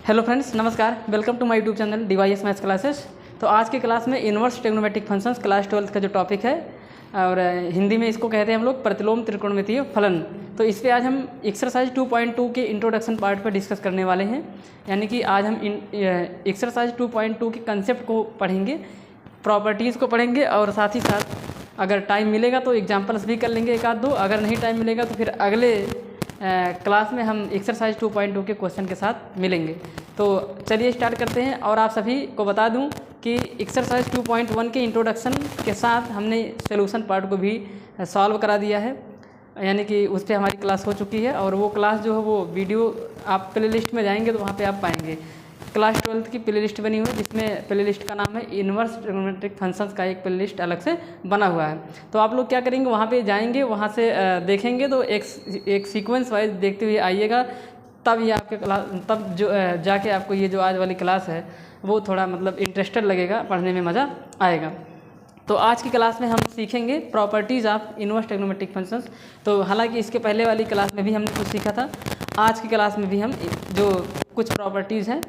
Hello friends, नमस्कार। Welcome to my YouTube channel DYS maths classes. तो आज की क्लास में इन्वर्स ट्रिग्नोमेट्रिक फंक्शंस क्लास 12 का जो टॉपिक है और हिंदी में इसको कहते हैं हम लोग प्रतिलोम त्रिकोणमितीय फलन। तो इस पर आज हम एक्सरसाइज 2.2 के इंट्रोडक्शन पार्ट पर डिस्कस करने वाले हैं। यानी कि आज हम एक्सरसाइज 2.2 के कंसेप्ट को पढ़ेंगे, प्रॉपर्टीज़ को पढ़ेंगे और साथ ही साथ अगर टाइम मिलेगा तो एग्जाम्पल्स भी कर लेंगे एक आध दो। अगर नहीं टाइम मिलेगा तो फिर अगले क्लास में हम एक्सरसाइज 2.2 के क्वेश्चन के साथ मिलेंगे। तो चलिए स्टार्ट करते हैं। और आप सभी को बता दूं कि एक्सरसाइज 2.1 के इंट्रोडक्शन के साथ हमने सॉल्यूशन पार्ट को भी सॉल्व करा दिया है, यानी कि उस पर हमारी क्लास हो चुकी है। और वो क्लास जो है वो वीडियो आप प्ले लिस्ट में जाएंगे तो वहाँ पे आप पाएंगे। क्लास 12 की प्ले लिस्ट बनी हुई है, जिसमें प्ले लिस्ट का नाम है इन्वर्स ट्रिग्नोमेट्रिक फंक्शंस का एक प्ले लिस्ट अलग से बना हुआ है। तो आप लोग क्या करेंगे, वहाँ पे जाएंगे, वहाँ से देखेंगे तो एक सीक्वेंस वाइज देखते हुए आइएगा, तब ये आपके क्लास तब जो जाके आपको ये जो आज वाली क्लास है वो थोड़ा मतलब इंटरेस्टेड लगेगा, पढ़ने में मज़ा आएगा। तो आज की क्लास में हम सीखेंगे properties of inverse trigonometric functions. तो हालांकि इसके पहले वाली क्लास में भी हमने कुछ सीखा था, आज की क्लास में भी हम जो कुछ प्रॉपर्टीज़ हैं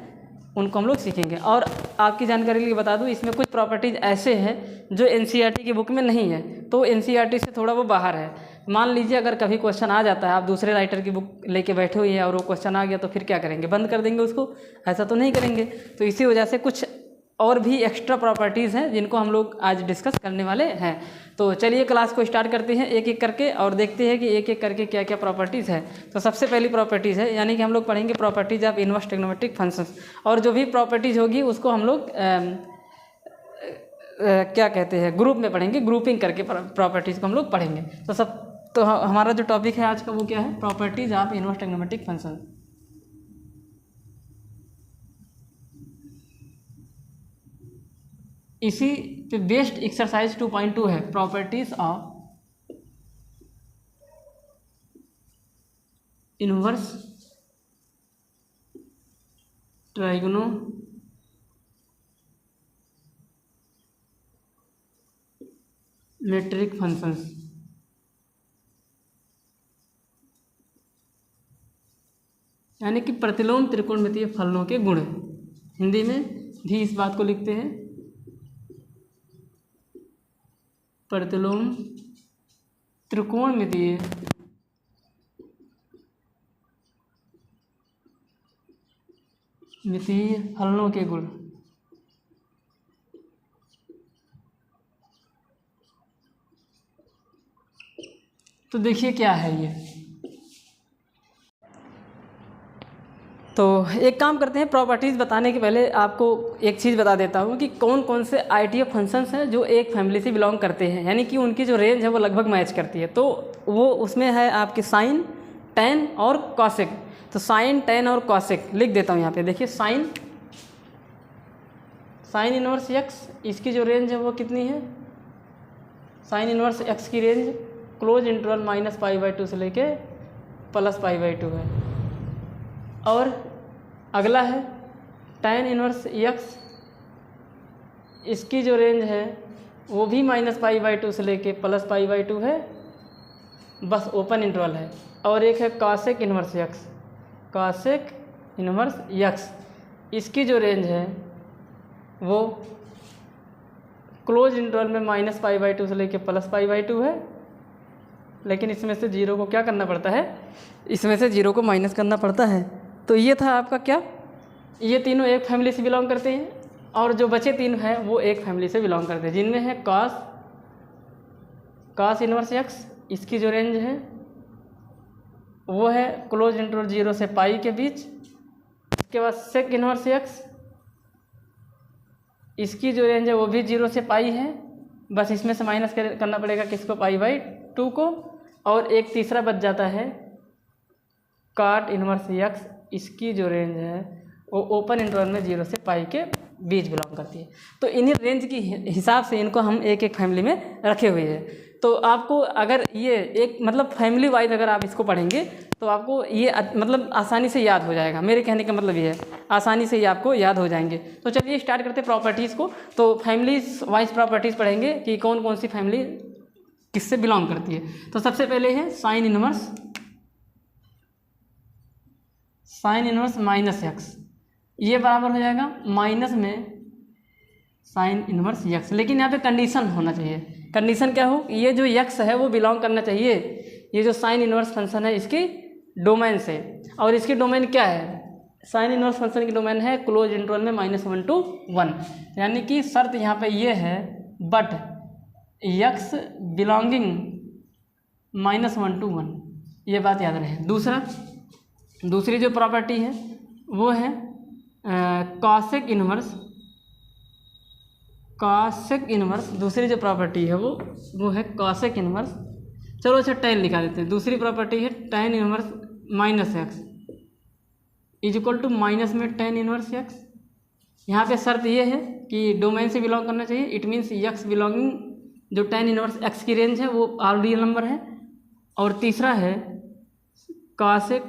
उनको हम लोग सीखेंगे। और आपकी जानकारी के लिए बता दूं, इसमें कुछ प्रॉपर्टीज़ ऐसे हैं जो NCERT की बुक में नहीं है, तो NCERT से थोड़ा वो बाहर है। मान लीजिए अगर कभी क्वेश्चन आ जाता है, आप दूसरे राइटर की बुक लेके बैठे हुए हैं और वो क्वेश्चन आ गया तो फिर क्या करेंगे, बंद कर देंगे उसको? ऐसा तो नहीं करेंगे। तो इसी वजह से कुछ और भी एक्स्ट्रा प्रॉपर्टीज़ हैं जिनको हम लोग आज डिस्कस करने वाले हैं। तो चलिए क्लास को स्टार्ट करते हैं एक एक करके और देखते हैं कि एक एक करके क्या क्या प्रॉपर्टीज़ है। तो सबसे पहली प्रॉपर्टीज़ है, यानी कि हम लोग पढ़ेंगे properties of inverse trigonometric functions. और जो भी प्रॉपर्टीज़ होगी उसको हम लोग क्या कहते हैं, ग्रुप में पढ़ेंगे, ग्रुपिंग करके प्रॉपर्टीज़ को हम लोग पढ़ेंगे। तो हमारा जो टॉपिक है आज का वो क्या है, properties of inverse trigonometric function. इसी पे बेस्ड एक्सरसाइज 2.2 है, properties of inverse trigonometric functions. यानी कि प्रतिलोम त्रिकोणमितीय फलनों के गुण। हिंदी में भी इस बात को लिखते हैं प्रतिलोम त्रिकोणमितीय फलनों के गुण। तो देखिए क्या है ये। तो एक काम करते हैं, प्रॉपर्टीज़ बताने के पहले आपको एक चीज़ बता देता हूँ कि कौन कौन से ITF फंक्शंस हैं जो एक फैमिली से बिलोंग करते हैं, यानी कि उनकी जो रेंज है वो लगभग मैच करती है। तो वो उसमें है आपके साइन, टैन और कॉसेक। तो साइन, टैन और कॉसेक लिख देता हूँ यहाँ पे। देखिए साइन इनवर्स x, इसकी जो रेंज है वो कितनी है, साइन इनवर्स x की रेंज क्लोज इंटरवल -π/2 से लेके +π/2 है। और अगला है tan इनवर्स x, इसकी जो रेंज है वो भी -π/2 से लेके +π/2 है, बस ओपन इंटरवल है। और एक है cosec इनवर्स x, इसकी जो रेंज है वो क्लोज इंटरवल में -π/2 से लेके +π/2 है। लेकिन इसमें से जीरो को क्या करना पड़ता है, इसमें से जीरो को माइनस करना पड़ता है। तो ये था आपका क्या, ये तीनों एक फैमिली से बिलोंग करते हैं। और जो बचे तीन हैं वो एक फैमिली से बिलोंग करते हैं, जिनमें है cos इनवर्स x, इसकी जो रेंज है वो है क्लोज इंटरवल 0 से पाई के बीच। इसके बाद sec इनवर्स x, इसकी जो रेंज है वो भी 0 से पाई है, बस इसमें से माइनस करना पड़ेगा किसको, π/2 को। और एक तीसरा बच जाता है cot इनवर्स x, इसकी जो रेंज है वो ओपन इंटरवल में 0 से पाई के बीच बिलोंग करती है। तो इन्हीं रेंज की हिसाब से इनको हम एक एक फैमिली में रखे हुए हैं। तो आपको अगर ये एक मतलब फैमिली वाइज अगर आप इसको पढ़ेंगे तो आपको ये मतलब आसानी से याद हो जाएगा। मेरे कहने का मतलब ये है, आसानी से ये आपको याद हो जाएंगे। तो चलिए स्टार्ट करते हैं प्रॉपर्टीज़ को। तो फैमिलीज वाइज प्रॉपर्टीज़ पढ़ेंगे कि कौन कौन सी फैमिली किससे बिलोंग करती है। तो सबसे पहले है साइन इनवर्स -x, ये बराबर हो जाएगा माइनस में साइन इनवर्स यक्स। लेकिन यहाँ पे कंडीशन होना चाहिए। कंडीशन क्या हो, ये जो यक्स है वो बिलोंग करना चाहिए ये जो साइन इनवर्स फंक्शन है इसकी डोमेन से। और इसकी डोमेन क्या है, साइन इनवर्स फंक्शन की डोमेन है क्लोज इंटरवल में -1 to 1। यानी कि शर्त यहाँ पे ये है बट यक्स बिलोंगिंग -1 to 1, ये बात याद रहे। दूसरी जो प्रॉपर्टी है वो है कॉसेक इनवर्स। दूसरी जो प्रॉपर्टी है वो है कॉसेक इनवर्स। चलो अच्छा tan लिखा देते हैं। दूसरी प्रॉपर्टी है tan inverse minus x is equal to minus में tan इनवर्स एक्स। यहाँ पे शर्त ये है कि डोमेन से बिलोंग करना चाहिए। इट मीन्स यक्स बिलोंगिंग जो tan इनवर्स एक्स की रेंज है वो ऑल रियल नंबर है। और तीसरा है कॉसेक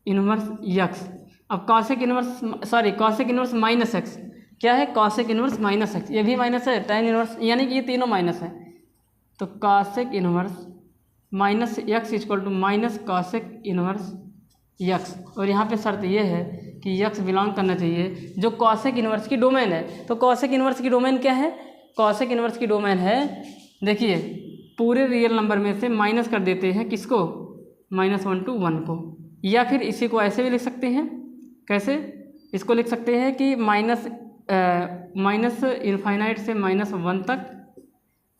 इनवर्स यक्स। अब कॉसेक इनवर्स माइनस एक्स क्या है, कॉसेक इनवर्स माइनस एक्स, ये भी माइनस है, tan इनवर्स, यानी कि ये तीनों माइनस है। तो cosec inverse minus x equal to minus cosec inverse x. और यहाँ पे शर्त ये है कि यक्स बिलोंग करना चाहिए जो कॉसेक इनवर्स की डोमेन है। तो कॉसेक इनवर्स की डोमेन क्या है, कॉसेक इनवर्स की डोमेन है, देखिए पूरे रियल नंबर में से माइनस कर देते हैं किसको, -1 to 1 को। या फिर इसी को ऐसे भी लिख सकते हैं, कैसे, इसको लिख सकते हैं कि माइनस इनफाइनाइट से -1 तक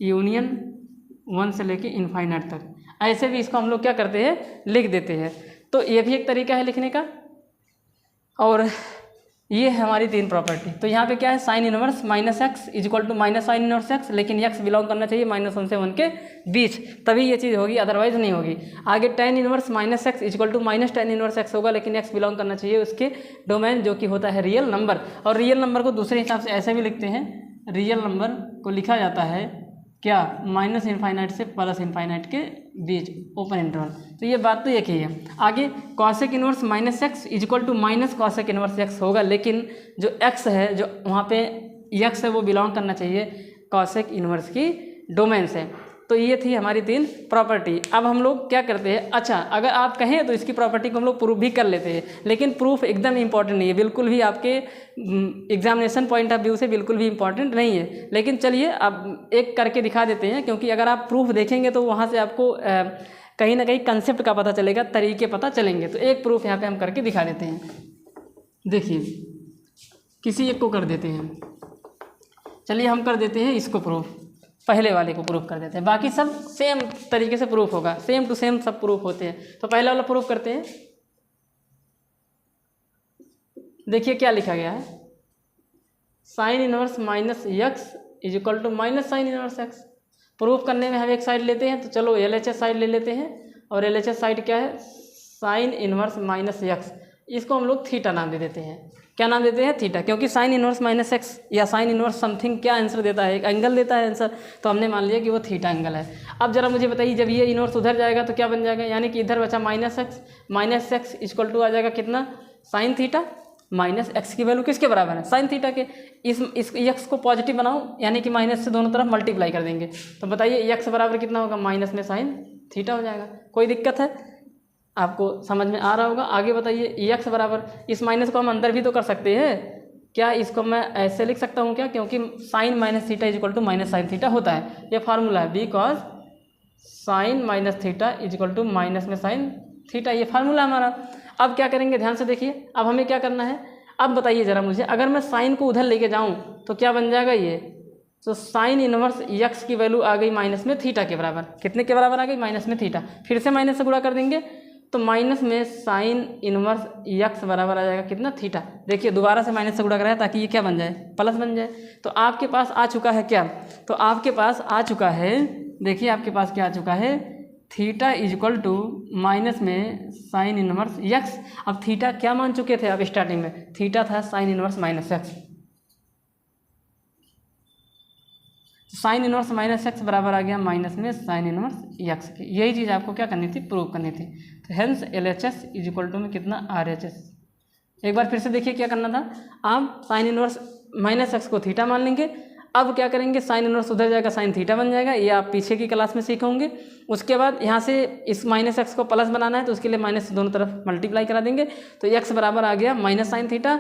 यूनियन 1 से लेके इनफाइनाइट तक, ऐसे भी इसको हम लोग क्या करते हैं, लिख देते हैं। तो ये भी एक तरीका है लिखने का। और ये है हमारी 3 प्रॉपर्टी। तो यहाँ पे क्या है, sine inverse minus x is equal to minus sine inverse x, लेकिन एक्स बिलोंग करना चाहिए -1 से 1 के बीच, तभी ये चीज़ होगी, अदरवाइज नहीं होगी। आगे tan inverse minus x is equal to minus tan inverse x होगा, लेकिन एक्स बिलोंग करना चाहिए उसके डोमेन जो कि होता है रियल नंबर। और रियल नंबर को दूसरे हिसाब से ऐसे भी लिखते हैं, रियल नंबर को लिखा जाता है क्या, माइनस इनफाइनाइट से प्लस इनफाइनाइट के बीच, ओपन इंटरवल। तो ये बात तो एक ही है। आगे cosec inverse minus x is equal to minus cosec inverse x होगा, लेकिन जो एक्स है, जो वहाँ पे एक्स है, वो बिलोंग करना चाहिए कॉसेक इनवर्स की डोमेन से। तो ये थी हमारी 3 प्रॉपर्टी। अब हम लोग क्या करते हैं, अच्छा अगर आप कहें तो इसकी प्रॉपर्टी को हम लोग प्रूफ भी कर लेते हैं, लेकिन प्रूफ एकदम इम्पॉर्टेंट नहीं है, बिल्कुल भी आपके एग्जामिनेशन पॉइंट ऑफ व्यू से बिल्कुल भी इम्पॉर्टेंट नहीं है। लेकिन चलिए अब एक करके दिखा देते हैं, क्योंकि अगर आप प्रूफ देखेंगे तो वहाँ से आपको कहीं ना कहीं कंसेप्ट का पता चलेगा, तरीके पता चलेंगे। तो एक प्रूफ यहाँ पर हम करके दिखा देते हैं। देखिए किसी एक को कर देते हैं, चलिए हम कर देते हैं इसको प्रूफ, पहले वाले को प्रूफ कर देते हैं, बाकी सब सेम तरीके से प्रूफ होगा, सेम टू सेम सब प्रूफ होते हैं। तो पहले वाला प्रूफ करते हैं। देखिए क्या लिखा गया है, sine inverse minus x is equal to minus sine inverse x. Proof करने में हम एक साइड लेते हैं, तो चलो LHS साइड ले लेते हैं। और LHS साइड क्या है, साइन इनवर्स माइनस एक्स, इसको हम लोग थीटा नाम दे देते हैं। क्या नाम देते हैं, थीटा, क्योंकि साइन इनवर्स माइनस एक्स या साइन इनवर्स समथिंग क्या आंसर देता है, एक एंगल देता है आंसर, तो हमने मान लिया कि वो थीटा एंगल है। अब जरा मुझे बताइए, जब ये इनवर्स उधर जाएगा तो क्या बन जाएगा, यानी कि इधर बचा माइनस एक्स इक्वल टू आ जाएगा कितना, साइन थीटा। माइनस एक्स की वैल्यू किसके बराबर है, साइन थीटा के। इस एक्स को पॉजिटिव बनाओ, यानी कि माइनस से दोनों तरफ मल्टीप्लाई कर देंगे, तो बताइए एक्स बराबर कितना होगा, माइनस में साइन थीटा हो जाएगा। कोई दिक्कत है, आपको समझ में आ रहा होगा। आगे बताइए, एक्स बराबर, इस माइनस को हम अंदर भी तो कर सकते हैं क्या, इसको मैं ऐसे लिख सकता हूँ क्या, क्योंकि sine minus theta is equal to minus sine theta होता है, ये फार्मूला है, because sine minus theta is equal to minus में साइन थीटा, ये फार्मूला हमारा। अब क्या करेंगे, ध्यान से देखिए, अब हमें क्या करना है, अब बताइए ज़रा मुझे, अगर मैं साइन को उधर लेके जाऊँ तो क्या बन जाएगा ये, तो साइन इनवर्स एक्स की वैल्यू आ गई माइनस में थीटा के बराबर। कितने के बराबर आ गई, माइनस में थीटा। फिर से माइनस से गुणा कर देंगे तो माइनस में साइन इनवर्स एक्स बराबर आ जाएगा कितना, थीटा। देखिए दोबारा से माइनस से गुणा कराया ताकि ये क्या बन जाए, प्लस बन जाए। तो आपके पास आ चुका है क्या, तो आपके पास आ चुका है, देखिए आपके पास क्या आ चुका है, theta is equal to minus में साइन इनवर्स एक्स। अब थीटा क्या मान चुके थे आप स्टार्टिंग में, थीटा था sine inverse minus x. Sine inverse minus x बराबर आ गया माइनस में साइन इनवर्स एक्स की। यही चीज़ आपको क्या करनी थी, प्रूव करनी थी। तो hence LHS is equal to में कितना, RHS। एक बार फिर से देखिए क्या करना था, आप साइन इनवर्स माइनस एक्स को थीटा मान लेंगे। अब क्या करेंगे, साइन इनवर्स उधर जाएगा, साइन थीटा बन जाएगा, ये आप पीछे की क्लास में सीखे होंगे। उसके बाद यहाँ से इस माइनस एक्स को प्लस बनाना है, तो उसके लिए माइनस से दोनों तरफ मल्टीप्लाई करा देंगे, तो एक्स बराबर आ गया माइनस साइन थीटा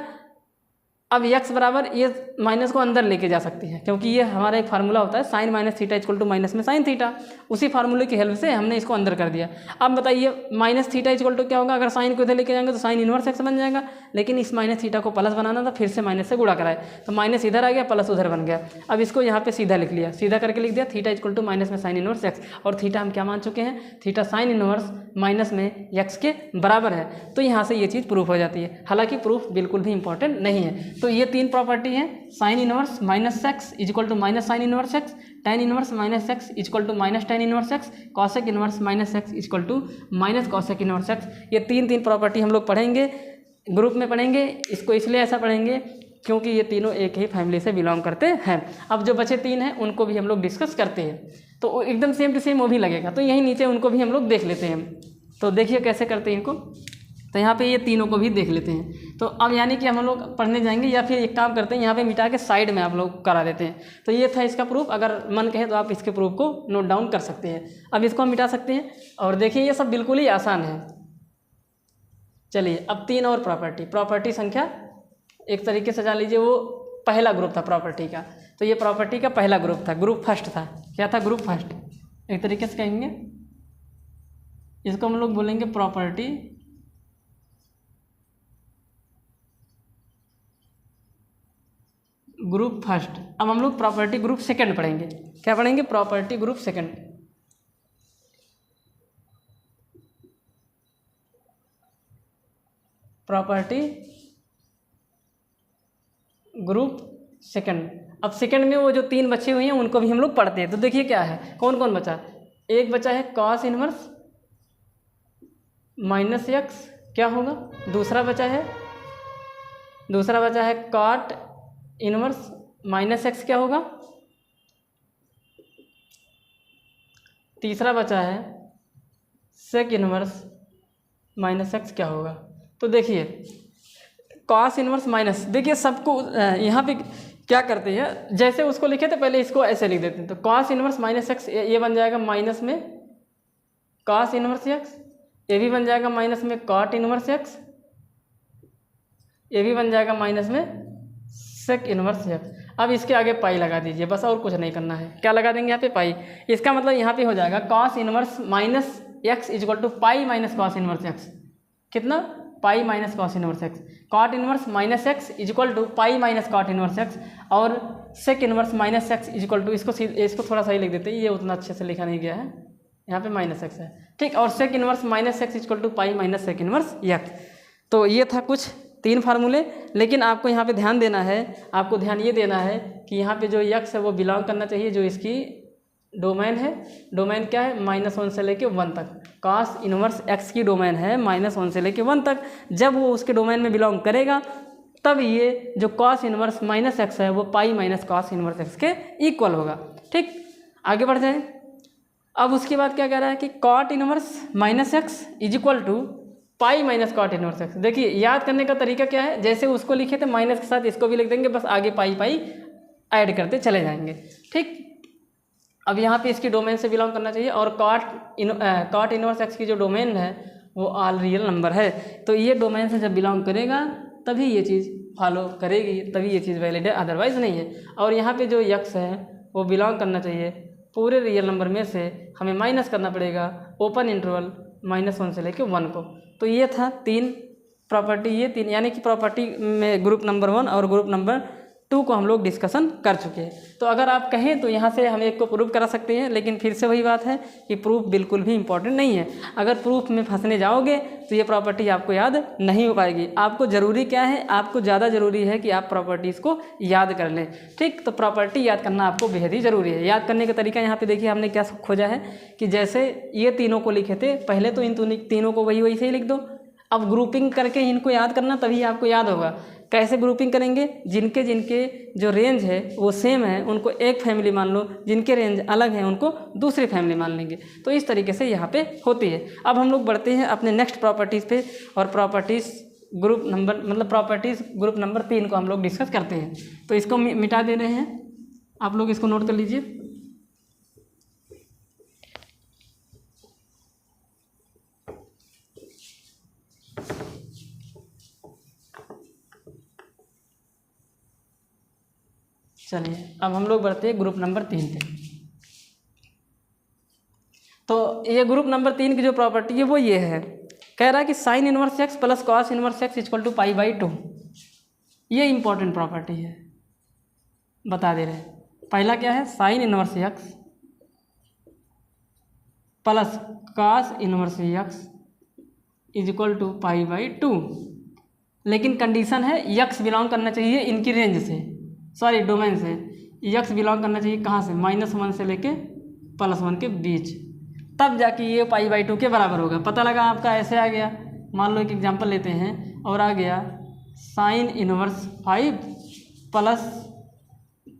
अब x बराबर ये माइनस को अंदर लेके जा सकती है, क्योंकि ये हमारा एक फार्मूला होता है sine minus theta equal to minus में साइन थीटा, उसी फार्मूले की हेल्प से हमने इसको अंदर कर दिया। अब बताइए माइनस थीटा इक्वल टू क्या होगा, अगर साइन को इधर लेके जाएंगे तो साइन इनवर्स एक्स बन जाएगा, लेकिन इस माइनस थीटा को प्लस बनाना था, फिर से माइनस से गुणा कराए तो माइनस इधर आ गया प्लस उधर बन गया। अब इसको यहाँ पे सीधा लिख लिया, सीधा करके लिख दिया थीटा इक्वल टू माइनस में साइन इनवर्स एक्स, और थीटा हम क्या मान चुके हैं, थीटा साइन इनवर्स माइनस में एक्स के बराबर है। तो यहाँ से ये चीज़ प्रूफ हो जाती है, हालांकि प्रूफ बिल्कुल भी इंपॉर्टेंट नहीं है। तो ये तीन प्रॉपर्टी है, sine inverse minus x equal to minus sine inverse x, tan inverse minus x equal to minus tan inverse x, cosec inverse minus x equal to minus cosec inverse x. ये तीन property हम लोग पढ़ेंगे, group में पढ़ेंगे। इसको इसलिए ऐसा पढ़ेंगे क्योंकि ये तीनों एक ही फैमिली से बिलोंग करते हैं। अब जो बचे तीन हैं उनको भी हम लोग डिस्कस करते हैं, तो एकदम सेम टू सेम वो भी लगेगा, तो यहीं नीचे उनको भी हम लोग देख लेते हैं। तो देखिए कैसे करते हैं इनको, तो यहाँ पे ये तीनों को भी देख लेते हैं। तो अब यानी कि हम लोग पढ़ने जाएंगे, या फिर एक काम करते हैं यहाँ पे मिटा के साइड में आप लोग करा देते हैं। तो ये था इसका प्रूफ, अगर मन कहे तो आप इसके प्रूफ को नोट डाउन कर सकते हैं। अब इसको हम मिटा सकते हैं, और देखिए ये सब बिल्कुल ही आसान है। चलिए अब तीन और प्रॉपर्टी संख्या एक तरीके से जान लीजिए, वो पहला ग्रुप था प्रॉपर्टी का, तो ये प्रॉपर्टी का पहला ग्रुप था, ग्रुप फर्स्ट था। क्या था, ग्रुप फर्स्ट, एक तरीके से कहेंगे इसको हम लोग बोलेंगे प्रॉपर्टी ग्रुप फर्स्ट। अब हम लोग प्रॉपर्टी ग्रुप सेकंड पढ़ेंगे। क्या पढ़ेंगे, property group second. Property group second. अब सेकंड में वो जो तीन बचे हुए हैं उनको भी हम लोग पढ़ते हैं। तो देखिए क्या है, कौन कौन बचा, एक बचा है कॉस इनवर्स माइनस एक्स, क्या होगा, दूसरा बचा है कॉट इनवर्स माइनस एक्स, क्या होगा, तीसरा बचा है सेक इनवर्स माइनस एक्स, क्या होगा। तो देखिए कॉस इनवर्स माइनस, देखिए सबको यहाँ पे क्या करते हैं, जैसे उसको लिखे थे पहले इसको ऐसे लिख देते हैं। तो कॉस इनवर्स माइनस एक्स ये बन जाएगा माइनस में कॉस इनवर्स एक्स, ये भी बन जाएगा माइनस में कॉट इनवर्स एक्स, ये भी बन जाएगा माइनस में सेक इनवर्स एक्स। अब इसके आगे पाई लगा दीजिए, बस और कुछ नहीं करना है। क्या लगा देंगे यहाँ पे, पाई। इसका मतलब यहाँ पे हो जाएगा cos inverse minus x equal to pi minus cos inverse x, कितना, pi minus cos inverse x. Cot inverse minus x equal to pi minus cot inverse x, और sec inverse minus x equal to, इसको थोड़ा सा ही लिख देते हैं, ये उतना अच्छे से लिखा नहीं गया है, यहाँ पे माइनस एक्स है, ठीक। और sec inverse minus x equal to pi minus sec inverse x. तो ये था कुछ तीन फार्मूले, लेकिन आपको यहाँ पे ध्यान देना है, आपको ध्यान ये देना है कि यहाँ पे जो एक्स है वो बिलोंग करना चाहिए जो इसकी डोमेन है। डोमेन क्या है, -1 से लेके 1 तक। कॉस इनवर्स एक्स की डोमेन है -1 से लेके 1 तक। जब वो उसके डोमेन में बिलोंग करेगा तब ये जो कॉस इनवर्स माइनस एक्स है वो पाई माइनस कॉस इनवर्स एक्स के इक्वल होगा, ठीक। आगे बढ़ जाए। अब उसके बाद क्या कह रहा है कि cot inverse minus x is equal to pi minus cot inverse x. देखिए याद करने का तरीका क्या है, जैसे उसको लिखे थे माइनस के साथ इसको भी लिख देंगे, बस आगे पाई पाई ऐड करते चले जाएंगे, ठीक। अब यहाँ पे इसकी डोमेन से बिलोंग करना चाहिए, और कॉट इनवर्स एक्स की जो डोमेन है वो ऑल रियल नंबर है। तो ये डोमेन से जब बिलोंग करेगा तभी ये चीज़ फॉलो करेगी, तभी ये चीज़ वैलिड है, अदरवाइज़ नहीं है। और यहाँ पे जो एक्स है वो बिलोंग करना चाहिए पूरे रियल नंबर में से, हमें माइनस करना पड़ेगा ओपन इंटरवल -1 से लेके 1 को। तो ये था तीन प्रॉपर्टी, ये तीन यानी कि प्रॉपर्टी में ग्रुप नंबर 1 और ग्रुप नंबर 2 को हम लोग डिस्कशन कर चुके हैं। तो अगर आप कहें तो यहाँ से हम एक को प्रूफ करा सकते हैं, लेकिन फिर से वही बात है कि प्रूफ बिल्कुल भी इंपॉर्टेंट नहीं है। अगर प्रूफ में फंसने जाओगे तो ये प्रॉपर्टी आपको याद नहीं हो पाएगी। आपको ज़रूरी क्या है, आपको ज़्यादा ज़रूरी है कि आप प्रॉपर्टीज़ को याद कर लें, ठीक। तो प्रॉपर्टी याद करना आपको बेहद ही ज़रूरी है। याद करने का तरीका यहाँ पे देखिए हमने क्या खोजा है कि जैसे ये तीनों को लिखे थे, पहले तो इन तीनों को वही से ही लिख दो। अब ग्रुपिंग करके इनको याद करना, तभी आपको याद होगा। कैसे ग्रुपिंग करेंगे, जिनके जो रेंज है वो सेम है उनको एक फैमिली मान लो, जिनके रेंज अलग है उनको दूसरी फैमिली मान लेंगे। तो इस तरीके से यहाँ पे होती है। अब हम लोग बढ़ते हैं अपने नेक्स्ट प्रॉपर्टीज़ पे, और प्रॉपर्टीज़ ग्रुप नंबर 3 को हम लोग डिस्कस करते हैं। तो इसको मिटा दे रहे हैं, आप लोग इसको नोट कर लीजिए। चलिए अब हम लोग बढ़ते हैं ग्रुप नंबर 3 पे। तो ये ग्रुप नंबर 3 की जो प्रॉपर्टी है वो ये है, कह रहा है कि sine inverse x plus cos inverse x equal to π/2। ये इंपॉर्टेंट प्रॉपर्टी है, बता दे रहे हैं। पहला क्या है, sine inverse x plus cos inverse x is equal to π/2, लेकिन कंडीशन है यक्स बिलोंग करना चाहिए इनकी रेंज से, सॉरी डोमेन से। यक्स बिलोंग करना चाहिए कहाँ से, -1 से लेके +1 के बीच, तब जाके ये π/2 के बराबर होगा। पता लगा आपका, ऐसे आ गया, मान लो एक एग्जांपल लेते हैं और आ गया sine inverse 5 plus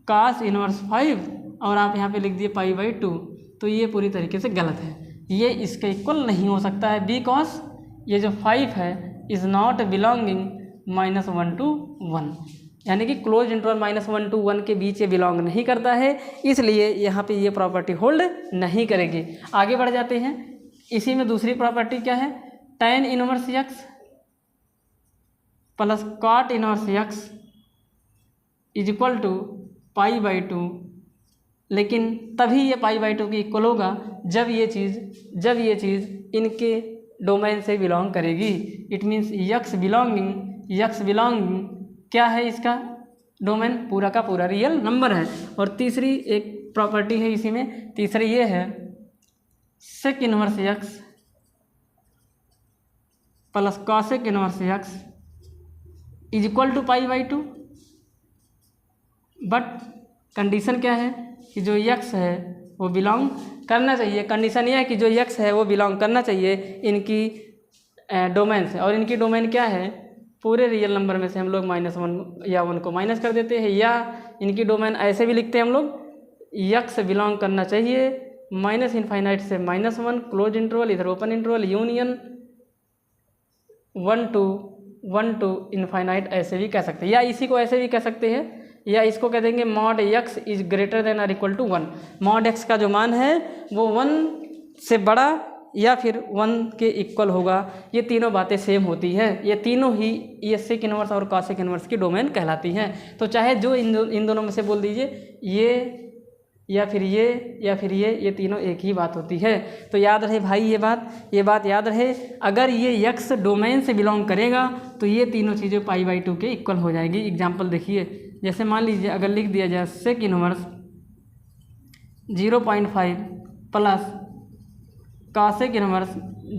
cos inverse 5 और आप यहाँ पे लिख दिए π/2, तो ये पूरी तरीके से गलत है, ये इसके इक्वल नहीं हो सकता है, बिकॉज ये जो 5 है इज़ नॉट बिलोंगिंग -1 to 1, यानी कि क्लोज इंटरवल -1 to 1 के बीच ये बिलोंग नहीं करता है, इसलिए यहाँ पे ये प्रॉपर्टी होल्ड नहीं करेगी। आगे बढ़ जाते हैं, इसी में दूसरी प्रॉपर्टी क्या है, tan inverse x plus cot inverse x is equal to π/2, लेकिन तभी ये π/2 की इक्वल होगा जब ये चीज़ इनके डोमेन से बिलोंग करेगी। इट मीन्स यक्स बिलोंगिंग क्या है, इसका डोमेन पूरा का पूरा रियल नंबर है। और तीसरी एक प्रॉपर्टी है इसी में, तीसरी ये है sec inverse x plus cosec inverse x is equal to π/2, but condition क्या है कि जो यक्स है वो बिलोंग करना चाहिए, कंडीशन ये है कि जो यक्स है वो बिलोंग करना चाहिए इनकी डोमेन से, और इनकी डोमेन क्या है, पूरे रियल नंबर में से हम लोग -1 या 1 को माइनस कर देते हैं, या इनकी डोमेन ऐसे भी लिखते हैं हम लोग, यक्स बिलोंग करना चाहिए -∞ से -1 क्लोज इंटरवल, इधर open interval, union 1 to infinite, ऐसे भी कह सकते हैं, या इसी को ऐसे भी कह सकते हैं, या इसको कह देंगे mod x is greater then और इक्वल टू 1। मॉड x का जो मान है वो 1 से बड़ा या फिर 1 के इक्वल होगा। ये तीनों बातें सेम होती हैं, ये तीनों ही ये सेक इनवर्स और कॉसेक इनवर्स की डोमेन कहलाती हैं। तो चाहे जो इन दोनों में से बोल दीजिए, ये या फिर ये तीनों एक ही बात होती है। तो याद रहे भाई, ये बात याद रहे, अगर ये यक्स डोमेन से बिलोंग करेगा तो ये तीनों चीज़ें π/2 के इक्वल हो जाएगी। एग्जाम्पल देखिए, जैसे मान लीजिए अगर लिख दिया जाए sec inverse 0.5 plus cosec inverse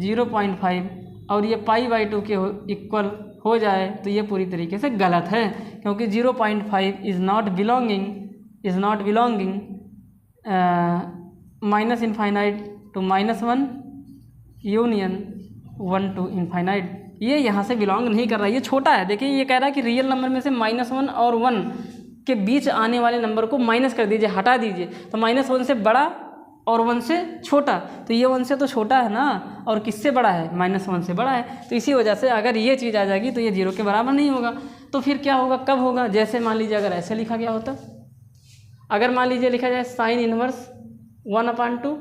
0.5 और ये π/2 के इक्वल हो जाए, तो ये पूरी तरीके से गलत है, क्योंकि 0.5 is not belonging -∞ to -1 union 1 to infinite, ये यहाँ से बिलोंग नहीं कर रहा है, ये छोटा है। देखिए ये कह रहा है कि रियल नंबर में से -1 और 1 के बीच आने वाले नंबर को माइनस कर दीजिए, हटा दीजिए, तो -1 से बड़ा और 1 से छोटा, तो ये 1 से तो छोटा है ना, और किससे बड़ा है, -1 से बड़ा है। तो इसी वजह से अगर ये चीज़ आ जाएगी तो ये 0 के बराबर नहीं होगा। तो फिर क्या होगा, कब होगा, जैसे मान लीजिए अगर ऐसे लिखा गया होता, अगर मान लीजिए लिखा जाए sine inverse 1/2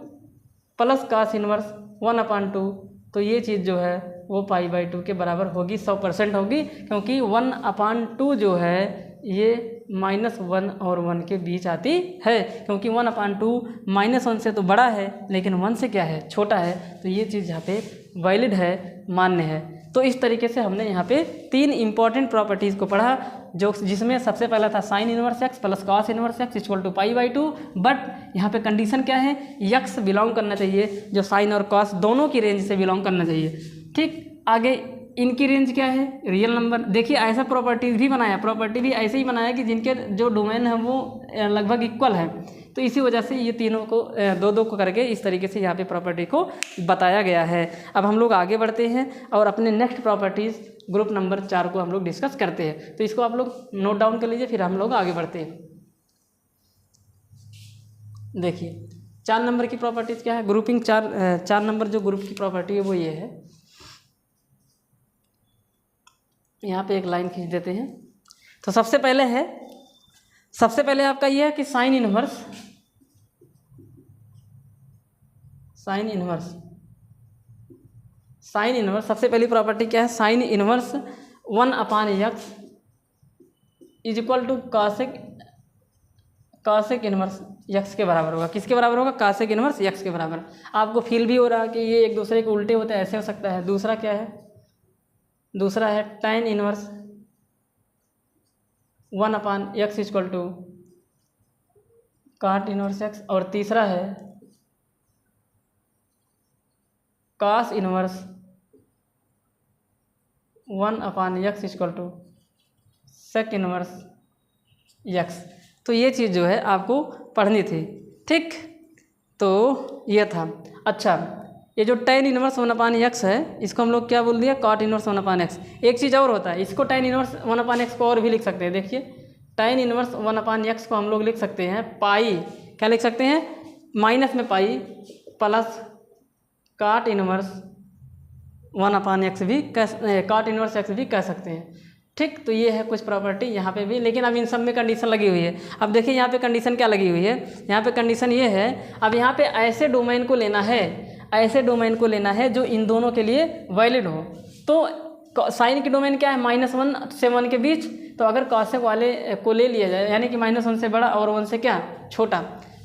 plus cos inverse 1/2, तो ये चीज़ जो है वो π/2 के बराबर होगी, 100% होगी, क्योंकि 1/2 जो है ये -1 और 1 के बीच आती है, क्योंकि 1/2 -1 से तो बड़ा है लेकिन 1 से क्या है, छोटा है। तो ये चीज़ यहाँ पे वैलिड है, मान्य है। तो इस तरीके से हमने यहाँ पे 3 इंपॉर्टेंट प्रॉपर्टीज़ को पढ़ा, जिसमें सबसे पहला था sine inverse x plus cos inverse x equal to π/2, but यहाँ पे कंडीशन क्या है, यक्स बिलोंग करना चाहिए, जो साइन और कॉस दोनों की रेंज से बिलोंग करना चाहिए। ठीक, आगे इनकी रेंज क्या है, रियल नंबर। देखिए ऐसा प्रॉपर्टी भी ऐसे ही बनाया कि जिनके जो डोमेन है वो लगभग इक्वल है, तो इसी वजह से ये तीनों को दो को करके इस तरीके से यहाँ पे प्रॉपर्टी को बताया गया है। अब हम लोग आगे बढ़ते हैं और अपने नेक्स्ट प्रॉपर्टीज़ ग्रुप नंबर 4 को हम लोग डिस्कस करते हैं। तो इसको आप लोग नोट डाउन कर लीजिए, फिर हम लोग आगे बढ़ते हैं। देखिए 4 नंबर की प्रॉपर्टीज़ क्या है, ग्रुपिंग 4 नंबर जो ग्रुप की प्रॉपर्टी है वो ये है, यहाँ पे एक लाइन खींच देते हैं। तो सबसे पहले आपका ये है कि साइन इनवर्स सबसे पहली प्रॉपर्टी क्या है, sine inverse 1/x is equal to cosec cosec inverse x के बराबर होगा। किसके बराबर होगा? कॉसेक इन्वर्स यक्स के बराबर। आपको फील भी हो रहा है कि ये एक दूसरे के उल्टे होते हैं, ऐसे हो सकता है। दूसरा क्या है? दूसरा है tan inverse 1/x equal to cot inverse x। और तीसरा है cos inverse 1/x equal to sec inverse x। तो ये चीज़ जो है आपको पढ़नी थी, ठीक। तो ये था। अच्छा, ये जो tan इन्वर्स 1/x है, इसको हम लोग क्या बोल दिया? cot inverse 1/x। एक चीज़ और होता है, इसको tan इन्वर्स 1/x को और भी लिख सकते हैं। देखिए, tan इन्वर्स 1/x को हम लोग लिख सकते हैं पाई, क्या लिख सकते हैं? माइनस में pi plus cot inverse 1/x भी cot इन्वर्स x भी कह सकते हैं, ठीक। तो ये है कुछ प्रॉपर्टी यहाँ पे भी, लेकिन अब इन सब में कंडीशन लगी हुई है। अब देखिए यहाँ पे कंडीशन क्या लगी हुई है। यहाँ पे कंडीशन ये है, अब यहाँ पे ऐसे डोमेन को लेना है, ऐसे डोमेन को लेना है जो इन दोनों के लिए वैलिड हो। तो साइन की डोमेन क्या है? -1 से 1 के बीच। तो अगर कॉसेक वाले को ले लिया जाए, यानी कि -1 से बड़ा और 1 से क्या? छोटा।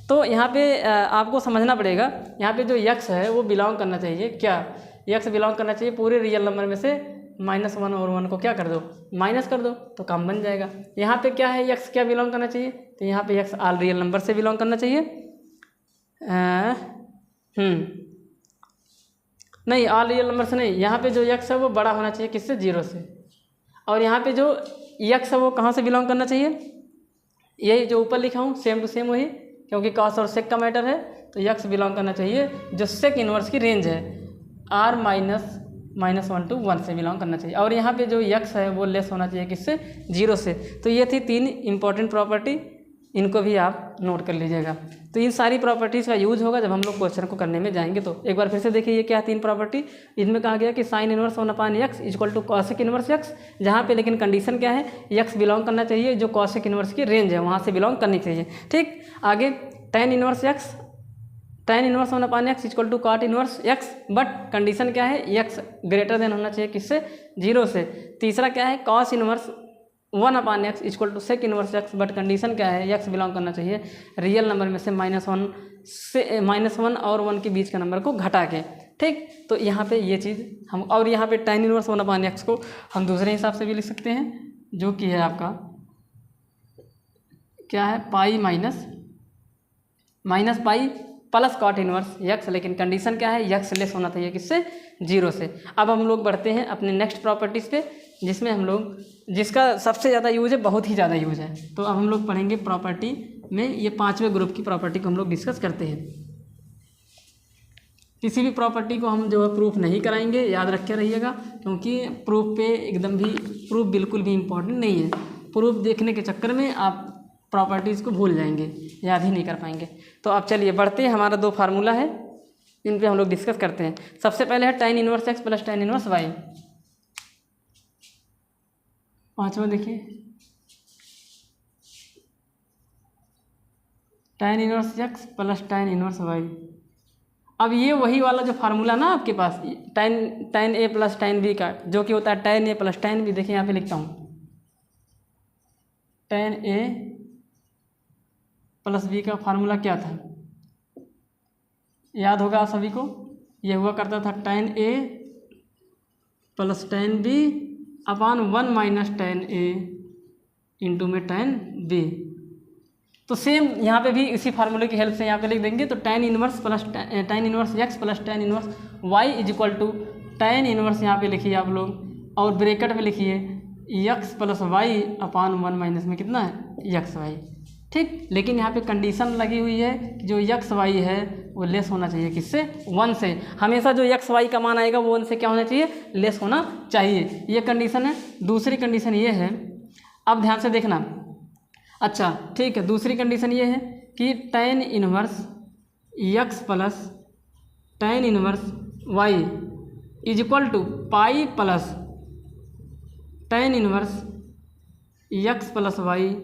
तो यहाँ पे आपको समझना पड़ेगा, यहाँ पे जो यक्स है वो बिलोंग करना चाहिए, क्या? यक्स बिलोंग करना चाहिए पूरे रियल नंबर में से -1 और 1 को क्या कर दो? माइनस कर दो, तो काम बन जाएगा। यहाँ पे क्या है? यक्स क्या बिलोंग करना चाहिए? तो यहाँ पे यक्स ऑल रियल नंबर से बिलोंग करना चाहिए। नहीं, ऑल रियल नंबर से नहीं, यहाँ पे जो यक्स है वो बड़ा होना चाहिए, किससे? 0 से। और यहाँ पे जो यक्स है वो कहाँ से बिलोंग करना चाहिए? यही जो ऊपर लिखा हूँ, सेम टू सेम वही, क्योंकि कॉस और सेक का मैटर है। तो यक्स बिलोंग करना चाहिए जो सेक इन्वर्स की रेंज है, r -1 to 1 से बिलोंग करना चाहिए। और यहाँ पे जो यक्स है वो लेस होना चाहिए, किससे? 0 से। तो ये थी 3 इंपॉर्टेंट प्रॉपर्टी, इनको भी आप नोट कर लीजिएगा। तो इन सारी प्रॉपर्टीज़ का यूज होगा जब हम लोग क्वेश्चन को करने में जाएंगे। तो एक बार फिर से देखिए, ये क्या 3 प्रॉपर्टी? इनमें कहा गया कि sine inverse 1/x equal to cosec inverse x, जहाँ पे लेकिन कंडीशन क्या है? यक्स बिलोंग करना चाहिए जो कॉसेक इन्वर्स की रेंज है वहाँ से बिलोंग करनी चाहिए, ठीक। आगे tan inverse 1/x equal to cot inverse x, but condition क्या है? x ग्रेटर देन होना चाहिए, किससे? 0 से। तीसरा क्या है? cos inverse 1/x equal to sec inverse x, but condition क्या है? x बिलोंग करना चाहिए रियल नंबर में से -1 और 1 के बीच का नंबर को घटा के, ठीक। तो यहाँ पे ये चीज़ हम, और यहाँ पे tan इन्वर्स 1/x को हम दूसरे हिसाब से भी लिख सकते हैं, जो कि है आपका क्या है? Pi minus pi plus cot inverse x, लेकिन कंडीशन क्या है? यक्स लेस होना चाहिए, किससे? 0 से। अब हम लोग बढ़ते हैं अपने नेक्स्ट प्रॉपर्टीज़ पे, जिसमें हम लोग, जिसका सबसे ज़्यादा यूज़ है, बहुत ही ज़्यादा यूज़ है। तो अब हम लोग पढ़ेंगे प्रॉपर्टी में ये 5वें ग्रुप की प्रॉपर्टी को हम लोग डिस्कस करते हैं। किसी भी प्रॉपर्टी को हम जो है प्रूफ नहीं कराएंगे, याद रखे रहिएगा, क्योंकि प्रूफ पे एकदम भी, प्रूफ बिल्कुल भी इम्पोर्टेंट नहीं है। प्रूफ देखने के चक्कर में आप प्रॉपर्टीज़ को भूल जाएंगे, याद ही नहीं कर पाएंगे। तो अब चलिए बढ़ते हैं, हमारा 2 फार्मूला है, इन पे हम लोग डिस्कस करते हैं। सबसे पहले है tan inverse x plus tan inverse y। 5वां देखिए, tan inverse x plus tan inverse y। अब ये वही वाला जो फार्मूला ना आपके पास, tan a plus tan b का, जो कि होता है tan a plus tan b। देखिए यहाँ पे लिखता हूँ, tan a प्लस b का फार्मूला क्या था? याद होगा आप सभी को, ये हुआ करता था tan a plus tan b upon 1 minus tan a into में tan b। तो सेम यहाँ पे भी इसी फार्मूले की हेल्प से यहाँ पे लिख देंगे। तो tan inverse x plus tan inverse y is equal to tan inverse, यहाँ पे लिखिए आप लोग, और ब्रैकेट में लिखिए x plus y upon 1 minus में कितना है? x y, ठीक। लेकिन यहाँ पे कंडीशन लगी हुई है कि जो x y है वो लेस होना चाहिए, किससे? 1 से। हमेशा जो x y का मान आएगा वो 1 से क्या होना चाहिए? लेस होना चाहिए, ये कंडीशन है। दूसरी कंडीशन ये है, अब ध्यान से देखना, अच्छा ठीक है। दूसरी कंडीशन ये है कि tan inverse x plus tan inverse y is equal to pi plus tan inverse x plus y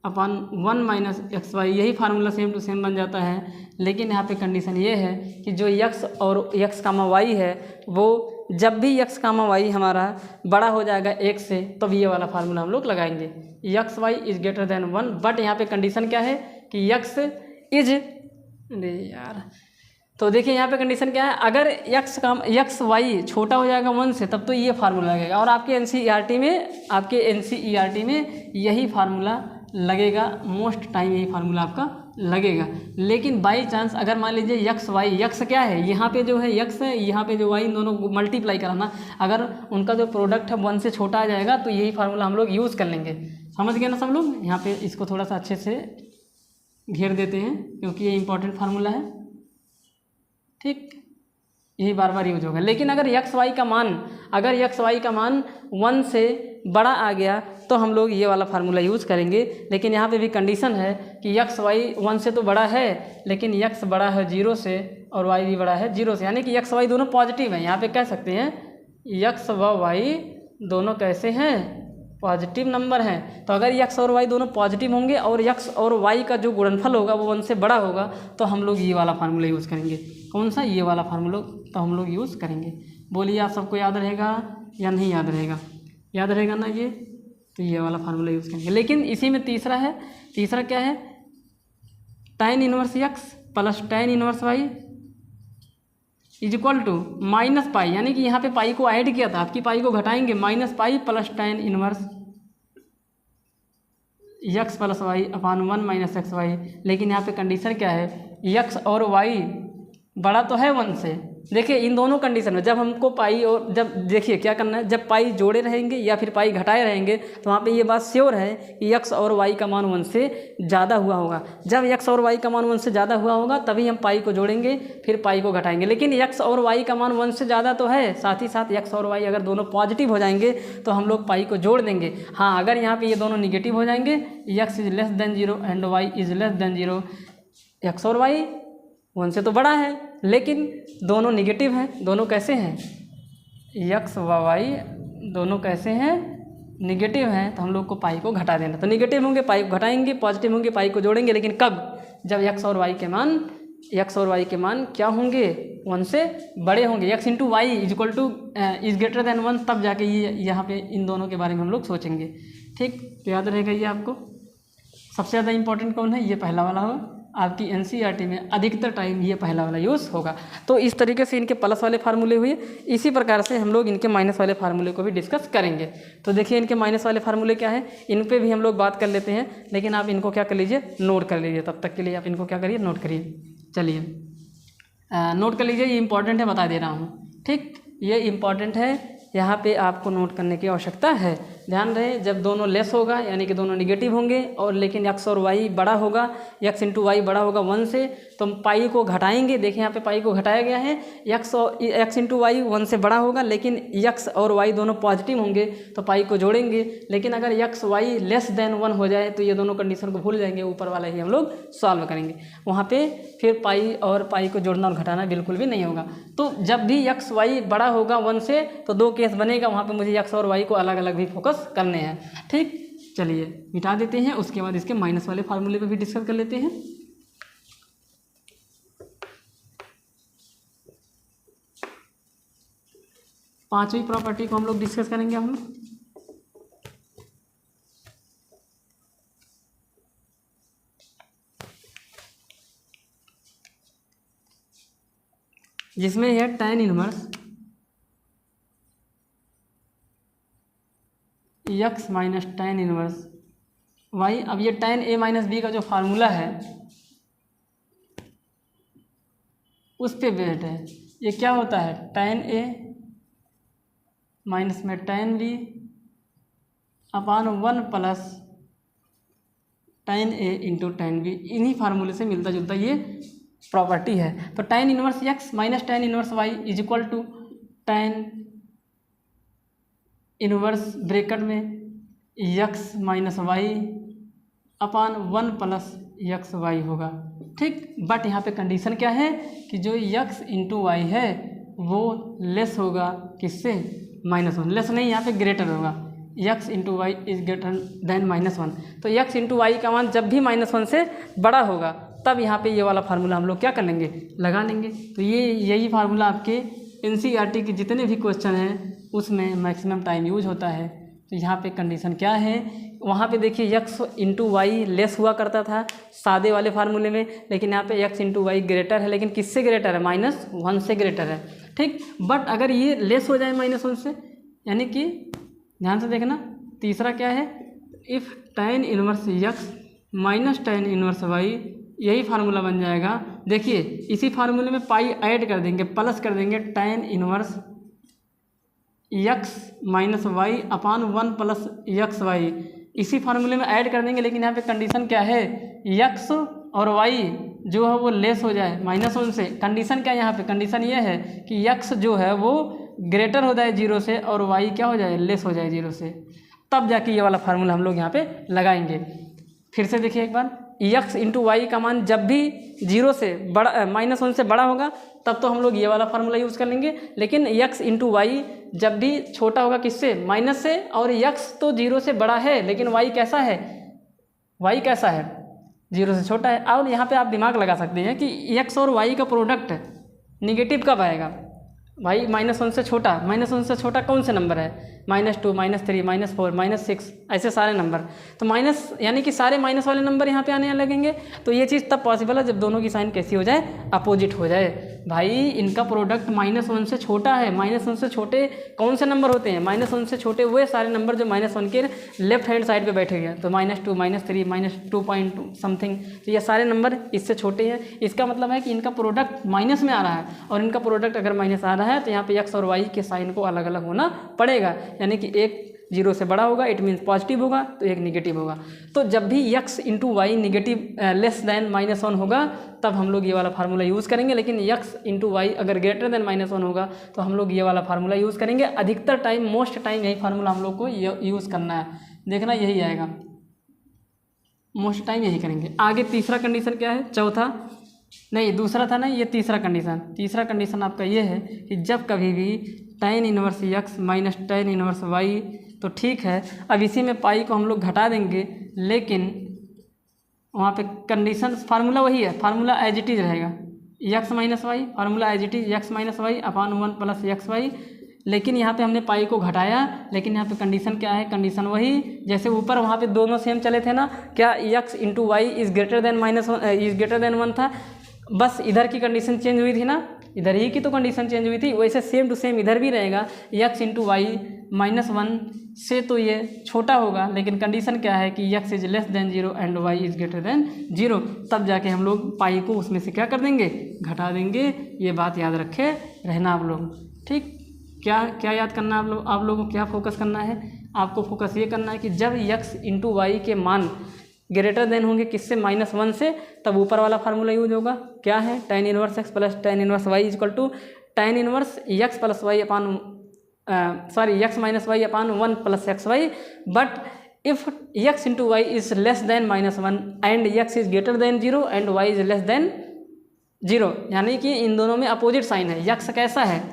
upon 1 minus x y. यही फार्मूला सेम टू सेम बन जाता है, लेकिन यहाँ पे कंडीशन ये है कि जो x और x कामा y है, वो जब भी x कामा y हमारा बड़ा हो जाएगा 1 से, तब ये वाला फार्मूला हम लोग लगाएंगे, x y is greater than 1। But यहाँ पे कंडीशन क्या है कि यक्स इज, अरे यार, तो देखिए यहाँ पे कंडीशन क्या है, अगर यक्स वाई छोटा हो जाएगा 1 से तब तो ये फार्मूला लगेगा, और आपके एनसीईआरटी में यही फार्मूला लगेगा, मोस्ट टाइम यही फार्मूला आपका लगेगा। लेकिन बाई चांस अगर मान लीजिए यक्स वाई, यक्स क्या है, यहाँ पे जो है यक्स है, यहाँ पे जो वाई, इन दोनों को मल्टीप्लाई कराना, अगर उनका जो प्रोडक्ट है 1 से छोटा आ जाएगा तो यही फार्मूला हम लोग यूज़ कर लेंगे। समझ गए ना सब लोग। यहाँ पे इसको थोड़ा सा अच्छे से घेर देते हैं क्योंकि ये इंपॉर्टेंट फार्मूला है, ठीक, यही बार बार यूज होगा। लेकिन अगर यक्स वाई का मान 1 से बड़ा आ गया तो हम लोग ये वाला फार्मूला यूज़ करेंगे। लेकिन यहाँ पे भी कंडीशन है कि यक्स वाई 1 से तो बड़ा है, लेकिन यक्स बड़ा है 0 से और वाई भी बड़ा है 0 से, यानी कि यक्स वाई दोनों पॉजिटिव हैं। यहाँ पे कह सकते हैं यक्स व वाई दोनों कैसे हैं, पॉजिटिव नंबर हैं। तो अगर यक्स और वाई दोनों पॉजिटिव होंगे और यक्स और वाई का जो गुणनफल होगा वो 1 से बड़ा होगा तो हम लोग ये वाला फार्मूला यूज़ करेंगे। कौन सा, ये वाला फार्मूला तो हम लोग यूज़ करेंगे। बोलिए आप सबको याद रहेगा या नहीं याद रहेगा? याद रहेगा ना ये, तो ये वाला फार्मूला यूज़ करेंगे। लेकिन इसी में तीसरा क्या है, tan inverse x plus tan inverse y is equal to minus pi, यानी कि यहाँ पे पाई को ऐड किया था, आपकी पाई को घटाएंगे, minus pi plus tan inverse x plus y upon 1 minus x y. लेकिन यहाँ पे कंडीशन क्या है, यक्स और वाई बड़ा तो है 1 से। देखिए इन दोनों कंडीशन में जब हमको पाई और जब देखिए क्या करना है, जब पाई जोड़े रहेंगे या फिर पाई घटाए रहेंगे तो वहाँ पे ये बात श्योर है कि यक्स और वाई का मान 1 से ज़्यादा हुआ होगा। जब यक्स और वाई का मान 1 से ज़्यादा हुआ होगा तभी हम पाई को जोड़ेंगे फिर पाई को घटाएंगे। लेकिन यक्स और वाई का मान 1 से ज़्यादा तो है, साथ ही साथ यक्स और वाई अगर दोनों पॉजिटिव हो जाएंगे तो हम लोग पाई को जोड़ देंगे। हाँ, अगर यहाँ पर ये दोनों निगेटिव हो जाएंगे, x is less than 0 and y is less than 0, x और वाई 1 से तो बड़ा है लेकिन दोनों निगेटिव हैं। दोनों कैसे हैं, यक्स व वाई दोनों कैसे हैं, निगेटिव हैं, तो हम लोग को पाई को घटा देना। तो निगेटिव होंगे पाई को घटाएंगे, पॉजिटिव होंगे पाई को जोड़ेंगे। लेकिन कब, जब यक्स और वाई के मान क्या होंगे, 1 से बड़े होंगे। X into y is equal to is greater than 1, तब जाके ये यहाँ पे इन दोनों के बारे में हम लोग सोचेंगे। ठीक, तो याद रहेगा ये आपको। सबसे ज़्यादा इंपॉर्टेंट कौन है, ये पहला वाला होगा। आपकी एनसीईआरटी में अधिकतर टाइम ये पहला वाला यूज़ होगा। तो इस तरीके से इनके प्लस वाले फार्मूले हुए, इसी प्रकार से हम लोग इनके माइनस वाले फार्मूले को भी डिस्कस करेंगे। तो देखिए इनके माइनस वाले फार्मूले क्या है, इन पे भी हम लोग बात कर लेते हैं। लेकिन आप इनको क्या कर लीजिए, नोट कर लीजिए। तब तक के लिए आप इनको क्या करिए, नोट करिए। चलिए नोट कर लीजिए, ये इंपॉर्टेंट है, बता दे रहा हूँ। ठीक, ये इंपॉर्टेंट है, यहाँ पे आपको नोट करने की आवश्यकता है। ध्यान रहे, जब दोनों लेस होगा यानी कि दोनों निगेटिव होंगे और लेकिन यक्स और वाई बड़ा होगा, यक्स इंटू वाई बड़ा होगा 1 से, तो हम पाई को घटाएंगे। देखिए यहाँ पे पाई को घटाया गया है, यक्स इंटू वाई 1 से बड़ा होगा लेकिन यक्स और वाई दोनों पॉजिटिव होंगे तो पाई को जोड़ेंगे। लेकिन अगर यक्स वाई लेस देन 1 हो जाए तो ये दोनों कंडीशन को भूल जाएंगे, ऊपर वाला ही हम लोग सॉल्व करेंगे। वहाँ पे फिर पाई और पाई को जोड़ना और घटाना बिल्कुल भी नहीं होगा। तो जब भी यक्स वाई बड़ा होगा 1 से तो 2 केस बनेगा, वहाँ पे मुझे यक्स और वाई को अलग अलग भी फोकस करने हैं। ठीक, चलिए मिटा देते हैं, उसके बाद इसके माइनस वाले फार्मूले पे भी डिस्कस कर लेते हैं। पांचवी प्रॉपर्टी को हम लोग डिस्कस करेंगे हम लोग। जिसमें है tan inverse x minus tan inverse y. अब ये tan a माइनस बी का जो फार्मूला है उस पे बेस्ड है। ये क्या होता है, tan a माइनस में tan b upon 1 plus tan a into tan b। इन्हीं फार्मूले से मिलता जुलता ये प्रॉपर्टी है। तो tan inverse x minus tan inverse y is equal to tan inverse bracket में x minus y upon 1 plus x y होगा। ठीक, बट यहाँ पे कंडीशन क्या है कि जो यक्स इंटू वाई है वो लेस होगा किससे, -1। लेस नहीं, यहाँ पे ग्रेटर होगा, x into y is greater than -1। तो यक्स इंटू वाई का मान जब भी -1 से बड़ा होगा तब यहाँ पे ये वाला फार्मूला हम लोग क्या कर लेंगे, लगा लेंगे। तो यही फार्मूला आपके एनसीईआरटी के जितने भी क्वेश्चन हैं उसमें मैक्सिमम टाइम यूज होता है। तो यहाँ पे कंडीशन क्या है, वहाँ पे देखिए x इंटू वाई लेस हुआ करता था सादे वाले फार्मूले में, लेकिन यहाँ पे x इंटू वाई ग्रेटर है, लेकिन किससे ग्रेटर है? -1 से ग्रेटर है, ठीक। बट अगर ये लेस हो जाए -1 से, यानी कि ध्यान से देखना, तीसरा क्या है, if tan inverse x minus tan inverse y, यही फार्मूला बन जाएगा। देखिए इसी फार्मूले में पाई ऐड कर देंगे, प्लस कर देंगे tan inverse x minus y upon 1 plus x y, इसी फार्मूले में ऐड कर देंगे। लेकिन यहाँ पे कंडीशन क्या है, x और y जो है वो लेस हो जाए -1 से। कंडीशन क्या है यहाँ पे? कंडीशन ये है कि x जो है वो ग्रेटर हो जाए 0 से और y क्या हो जाए? लेस हो जाए 0 से, तब जाके ये वाला फार्मूला हम लोग यहाँ पे लगाएंगे। फिर से देखिए एक बार, x इंटू वाई का मान जब भी 0 से बड़ा -1 से बड़ा होगा तब तो हम लोग ये वाला फार्मूला यूज़ कर लेंगे। लेकिन x इंटू वाई जब भी छोटा होगा किससे? माइनस से, और x तो 0 से बड़ा है, लेकिन y कैसा है? y कैसा है? 0 से छोटा है। और यहाँ पे आप दिमाग लगा सकते हैं कि x और y का प्रोडक्ट निगेटिव कब आएगा? भाई -1 से छोटा, -1 से छोटा कौन से नंबर है? -2, -3, -4, -6, ऐसे सारे नंबर। तो माइनस यानी कि सारे माइनस वाले नंबर यहाँ पे आने लगेंगे। तो ये चीज़ तब पॉसिबल है जब दोनों की साइन कैसी हो जाए? अपोजिट हो जाए। भाई इनका प्रोडक्ट -1 से छोटा है। -1 से छोटे कौन से नंबर होते हैं? -1 से छोटे वो सारे नंबर जो -1 के लेफ्ट हैंड साइड पे बैठे गए, तो -2, -3, -2 पॉइंट समथिंग, तो ये सारे नंबर इससे छोटे हैं। इसका मतलब है कि इनका प्रोडक्ट माइनस में आ रहा है, और इनका प्रोडक्ट अगर माइनस आ रहा है तो यहाँ पे x और y के साइन को अलग अलग होना पड़ेगा। यानी कि एक 0 से बड़ा होगा, इट मीन्स पॉजिटिव होगा, तो एक निगेटिव होगा। तो जब भी x into y negative less than -1 होगा तब हम लोग ये वाला फार्मूला यूज़ करेंगे। लेकिन x इंटू वाई अगर ग्रेटर देन -1 होगा तो हम लोग ये वाला फार्मूला यूज़ करेंगे। अधिकतर टाइम, मोस्ट टाइम यही फार्मूला हम लोग को यूज़ करना है। देखना यही आएगा, मोस्ट टाइम यही करेंगे। आगे तीसरा कंडीशन क्या है? चौथा नहीं, दूसरा था ना, ये तीसरा कंडीशन। तीसरा कंडीशन आपका ये है कि जब कभी भी tan inverse x minus tan inverse y, तो ठीक है, अब इसी में पाई को हम लोग घटा देंगे, लेकिन वहाँ पे कंडीशन फार्मूला वही है, फार्मूला एज इट इज रहेगा, x minus y, formula as it is x minus y upon 1 plus x y. लेकिन यहाँ पे हमने पाई को घटाया, लेकिन यहाँ पे कंडीशन क्या है? कंडीशन वही जैसे ऊपर वहाँ पे दोनों सेम चले थे ना, क्या x into y is greater than is greater than 1 था, बस इधर की कंडीशन चेंज हुई थी ना, इधर ही की तो कंडीशन चेंज हुई थी। वैसे सेम टू सेम इधर भी रहेगा, x इंटू वाई -1 से तो ये छोटा होगा, लेकिन कंडीशन क्या है कि x is less than 0 and y is greater than 0, तब जाके हम लोग पाई को उसमें से क्या कर देंगे? घटा देंगे। ये बात याद रखे रहना आप लोग, ठीक। क्या क्या याद करना है आप लोगों को? क्या फोकस करना है? आपको फोकस ये करना है कि जब x इंटू वाई के मान ग्रेटर देन होंगे किससे? -1 से, तब ऊपर वाला फार्मूला यूज होगा। क्या है? tan inverse x plus tan inverse y equal to tan inverse x plus y upon x minus y upon 1 plus x y. But if x into y is less than -1 and x is greater than 0 and y is less than 0, यानी कि इन दोनों में opposite sign है। x कैसा है?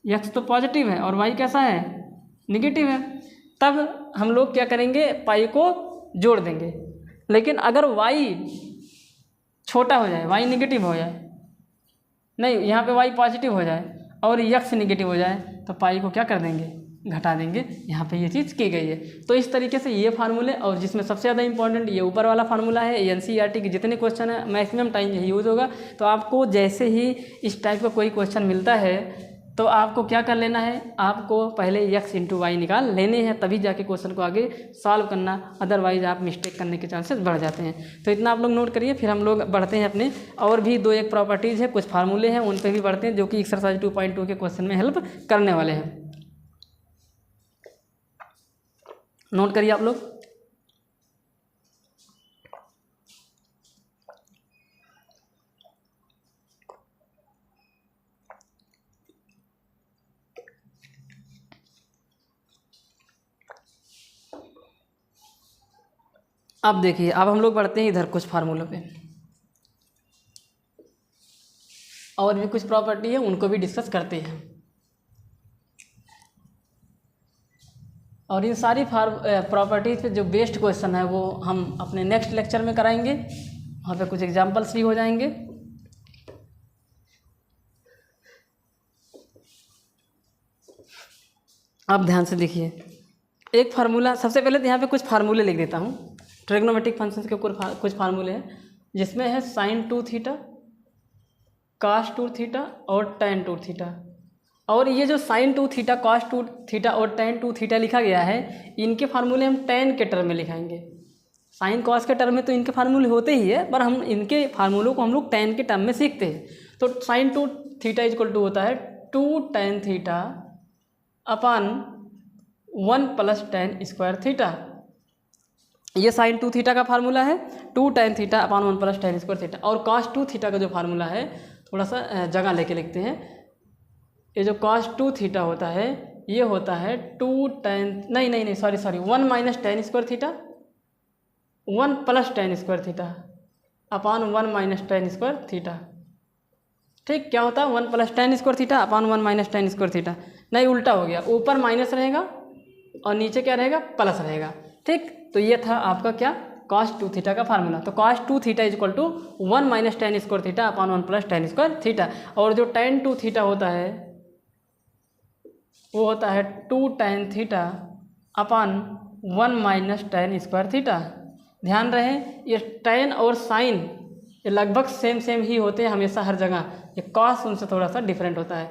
x तो positive है और y कैसा है? निगेटिव है। तब हम लोग क्या करेंगे? पाई को जोड़ देंगे। लेकिन अगर y छोटा हो जाए, y निगेटिव हो जाए, नहीं यहाँ पे y पॉजिटिव हो जाए और x निगेटिव हो जाए, तो पाई को क्या कर देंगे? घटा देंगे। यहाँ पे ये चीज़ की गई है। तो इस तरीके से ये फार्मूले, और जिसमें सबसे ज़्यादा इंपॉर्टेंट ये ऊपर वाला फार्मूला है, एनसीईआरटी के जितने क्वेश्चन है मैक्सिमम टाइम यही यूज़ होगा। तो आपको जैसे ही इस टाइप का कोई क्वेश्चन मिलता है तो आपको क्या कर लेना है? आपको पहले x इंटू वाई निकाल लेने हैं, तभी जाके क्वेश्चन को आगे सॉल्व करना, अदरवाइज आप मिस्टेक करने के चांसेस बढ़ जाते हैं। तो इतना आप लोग नोट करिए, फिर हम लोग बढ़ते हैं अपने और भी 2-1 प्रॉपर्टीज़ है, कुछ फार्मूले हैं, उन पर भी बढ़ते हैं जो कि एक्सरसाइज 2.2 के क्वेश्चन में हेल्प करने वाले हैं। नोट करिए आप लोग। अब देखिए, अब हम लोग बढ़ते हैं इधर कुछ फार्मूलों पे, और भी कुछ प्रॉपर्टी है उनको भी डिस्कस करते हैं। और इन सारी प्रॉपर्टीज पे जो बेस्ट क्वेश्चन है वो हम अपने नेक्स्ट लेक्चर में कराएंगे, वहाँ पे कुछ एग्जांपल्स भी हो जाएंगे। अब ध्यान से देखिए, एक फार्मूला, सबसे पहले तो यहाँ पे कुछ फार्मूले लिख देता हूँ। ट्रिग्नोमेट्रिक फंक्शंस के कुछ फार्मूले हैं, जिसमें है साइन 2 थीटा, कास 2 थीटा और tan 2 थीटा। और ये जो साइन 2 थीटा, कास 2 थीटा और tan 2 थीटा लिखा गया है, इनके फार्मूले हम tan के टर्म में लिखाएंगे। साइन कॉस के टर्म में तो इनके फार्मूले होते ही है, पर हम इनके फार्मूलों को हम लोग tan के टर्म में सीखते हैं। तो साइन 2 थीटा इक्वल टू होता है 2 tan theta upon 1 plus tan square theta. ये साइन 2 थीटा का फार्मूला है, 2 tan theta upon 1 plus tan square theta. और cos 2 थीटा का जो फार्मूला है, थोड़ा सा जगह लेके लिखते हैं। ये जो cos 2 थीटा होता है, ये होता है 2 tan, नहीं sorry 1 minus tan square theta 1 plus tan square theta upon 1 minus tan square theta. ठीक, क्या होता है 1 plus tan square theta upon 1 minus tan square theta. नहीं, उल्टा हो गया, ऊपर माइनस रहेगा और नीचे क्या रहेगा, प्लस रहेगा। ठीक, तो ये था आपका क्या, cos 2 थीटा का फार्मूला। तो cos 2 theta equal to 1 minus tan square theta upon 1 plus tan square theta. और जो tan 2 थीटा होता है वो होता है 2 tan theta upon 1 minus tan square theta. ध्यान रहे, ये tan और साइन ये लगभग सेम ही होते हैं हमेशा हर जगह। ये cos उनसे थोड़ा सा डिफरेंट होता है,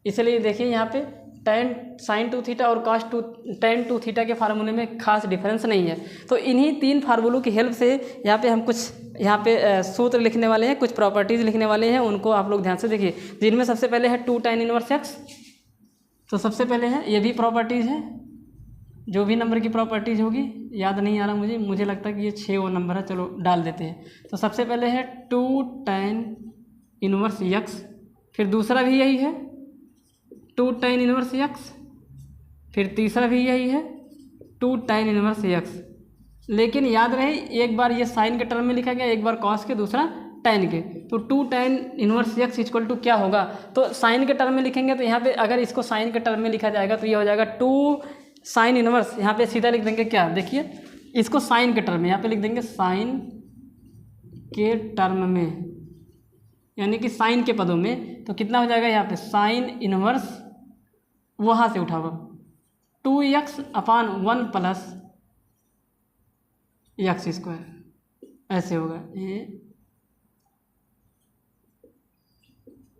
इसलिए देखिए यहाँ पे tan साइन 2 थीटा और cos 2 tan 2 थीटा के फार्मूले में खास डिफरेंस नहीं है। तो इन्हीं 3 फार्मूलों की हेल्प से यहाँ पे हम कुछ सूत्र लिखने वाले हैं, कुछ प्रॉपर्टीज़ लिखने वाले हैं, उनको आप लोग ध्यान से देखिए। जिनमें सबसे पहले है 2 tan इनवर्स x। तो सबसे पहले है, ये भी प्रॉपर्टीज़ है, जो भी नंबर की प्रॉपर्टीज़ होगी, याद नहीं आ रहा मुझे लगता है कि ये 6 नंबर है, चलो डाल देते हैं। तो सबसे पहले है 2 tan इनवर्स x, फिर दूसरा भी यही है 2 tan इनवर्स x, फिर तीसरा भी यही है 2 tan इनवर्स x। लेकिन याद रहे, एक बार ये साइन के टर्म में लिखा गया, एक बार कॉस के, दूसरा tan के। तो 2 tan inverse x equal to क्या होगा, तो साइन के टर्म में लिखेंगे तो यहाँ पे अगर इसको साइन के टर्म में लिखा जाएगा तो ये हो जाएगा 2 साइन इनवर्स, यहाँ पे सीधा लिख देंगे क्या, देखिए इसको साइन के टर्म में यहाँ पे लिख देंगे, साइन के टर्म में, यानी कि साइन के पदों में। तो कितना हो जाएगा यहाँ पे साइन इनवर्स, वहाँ से उठा हुआ 2x upon 1 plus x square, ऐसे होगा ये